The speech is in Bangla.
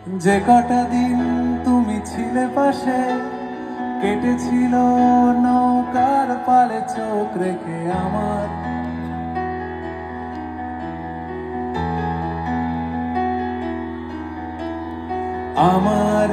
যে কটা দিন তুমি ছিলে পাশে, কেটেছিল নৌকার পালে চোখ রেখে আমার। আমার